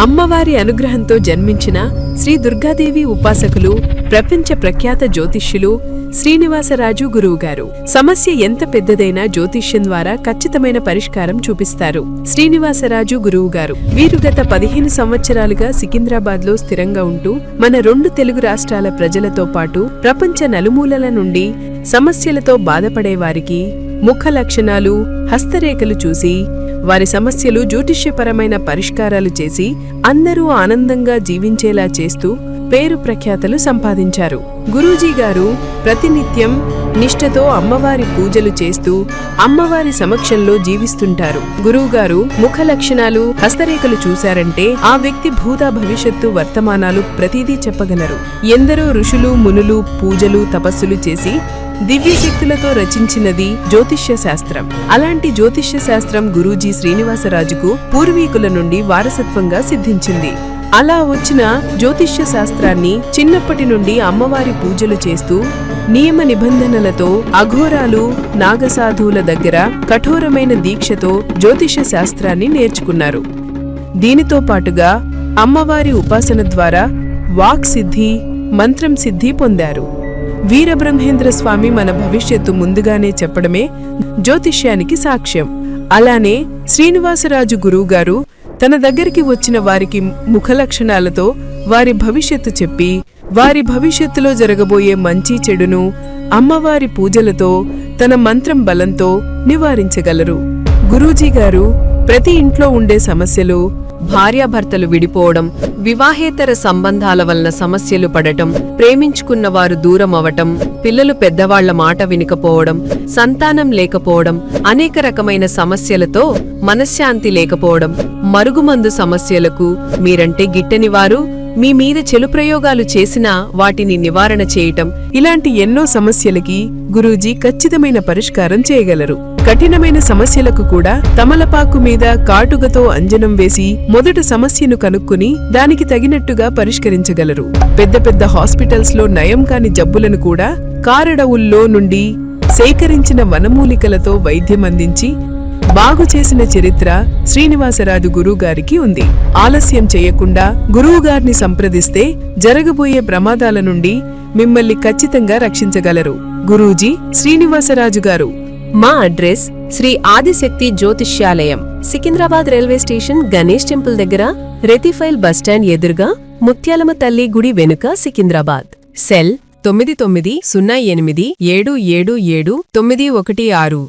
అమ్మవారి అనుగ్రహంతో జన్మించిన శ్రీ దుర్గాదేవి ఉపాసకులు, ప్రపంచ ప్రఖ్యాత జ్యోతిష్యులు శ్రీనివాసరాజు గురువుగారు. సమస్య ఎంత పెద్దదైనా జ్యోతిష్యం ద్వారా ఖచ్చితమైన పరిష్కారం చూపిస్తారు. శ్రీనివాసరాజు గురువుగారు వీరు గత 15 సంవత్సరాలుగా సికింద్రాబాద్లో స్థిరంగా ఉంటూ మన 2 తెలుగు రాష్ట్రాల ప్రజలతో పాటు ప్రపంచ నలుమూలల నుండి సమస్యలతో బాధపడేవారికి ముఖ లక్షణాలు, హస్తరేఖలు చూసి వారి సమస్యలు జ్యోతిష్యపరమైన పరిష్కారాలు చేసి అందరూ ఆనందంగా జీవించేలా చేస్తూ పేరు ప్రఖ్యాతలు సంపాదించారు. గురూజీ గారు ప్రతినిత్యం నిష్ఠతో అమ్మవారి పూజలు చేస్తూ అమ్మవారి సమక్షంలో జీవిస్తుంటారు. గురువుగారు ముఖ లక్షణాలు, హస్తరేఖలు చూశారంటే ఆ వ్యక్తి భూత భవిష్యత్తు వర్తమానాలు ప్రతిదీ చెప్పగలరు. ఎందరో ఋషులు, మునులు పూజలు, తపస్సులు చేసి దివ్యశక్తులతో రచించినది జ్యోతిష్య శాస్త్రం. అలాంటి జ్యోతిష్య శాస్త్రం గురూజీ శ్రీనివాసరాజుకు పూర్వీకుల నుండి వారసత్వంగా సిద్ధించింది. అలా వచ్చిన జ్యోతిష్య శాస్త్రాన్ని చిన్నప్పటి నుండి అమ్మవారి పూజలు చేస్తూ నియమ నిబంధనలతో అఘోరాలు, నాగసాధువుల దగ్గర కఠోరమైన దీక్షతో జ్యోతిష్య శాస్త్రాన్ని నేర్చుకున్నారు. దీనితో పాటుగా అమ్మవారి ఉపాసన ద్వారా వాక్ సిద్ధి, మంత్రం సిద్ధి పొందారు. వీరబ్రహ్మేంద్ర స్వామి మన భవిష్యత్తు ముందుగానే చెప్పడమే జ్యోతిష్యానికి సాక్ష్యం. అలానే శ్రీనివాసరాజు గురువుగారు తన దగ్గరికి వచ్చిన వారికి ముఖలక్షణాలతో వారి భవిష్యత్తు చెప్పి వారి భవిష్యత్తులో జరగబోయే మంచి చెడును అమ్మవారి పూజలతో తన మంత్రం బలంతో నివారించగలరు. గురూజీ గారు ప్రతి ఇంట్లో ఉండే సమస్యలు, భార్యాభర్తలు విడిపోవడం, వివాహేతర సంబంధాల వలన సమస్యలు పడటం, ప్రేమించుకున్న వారు దూరం అవటం, పిల్లలు పెద్దవాళ్ల మాట వినకపోవడం, సంతానం లేకపోవడం, అనేక రకమైన సమస్యలతో మనశ్శాంతి లేకపోవడం, మరుగుమందు సమస్యలకు మీరంటే గిట్టని వారు మీ మీద చెడు ప్రయోగాలు చేసినా వాటిని నివారణ చేయటం, ఇలాంటి ఎన్నో సమస్యలకి గురూజీ ఖచ్చితమైన పరిష్కారం చేయగలరు. కఠినమైన సమస్యలకు కూడా తమలపాకు మీద కాటుకతో అంజనం వేసి మొదట సమస్యను కనుక్కుని దానికి తగినట్టుగా పరిష్కరించగలరు. పెద్ద పెద్ద హాస్పిటల్స్ లో నయం కాని జబ్బులను కూడా కారడవుల్లో నుండి సేకరించిన వనమూలికలతో వైద్యం అందించి బాగు చేసిన చరిత్ర శ్రీనివాసరాజు గురువుగారికి ఉంది. ఆలస్యం చేయకుండా గురువుగారిని సంప్రదిస్తే జరగబోయే ప్రమాదాల నుండి మిమ్మల్ని ఖచ్చితంగా రక్షించగలరు. గురూజీ శ్రీనివాసరాజు గారు. మా అడ్రస్ శ్రీ ఆదిశక్తి జ్యోతిష్యాలయం, Secunderabad railway station, Ganesh temple దగ్గర, రెతిఫైల్ బస్టాండ్ ఎదురుగా, ముత్యాలమ్మ తల్లి గుడి వెనుక, సికింద్రాబాద్. సెల్ 9908777916.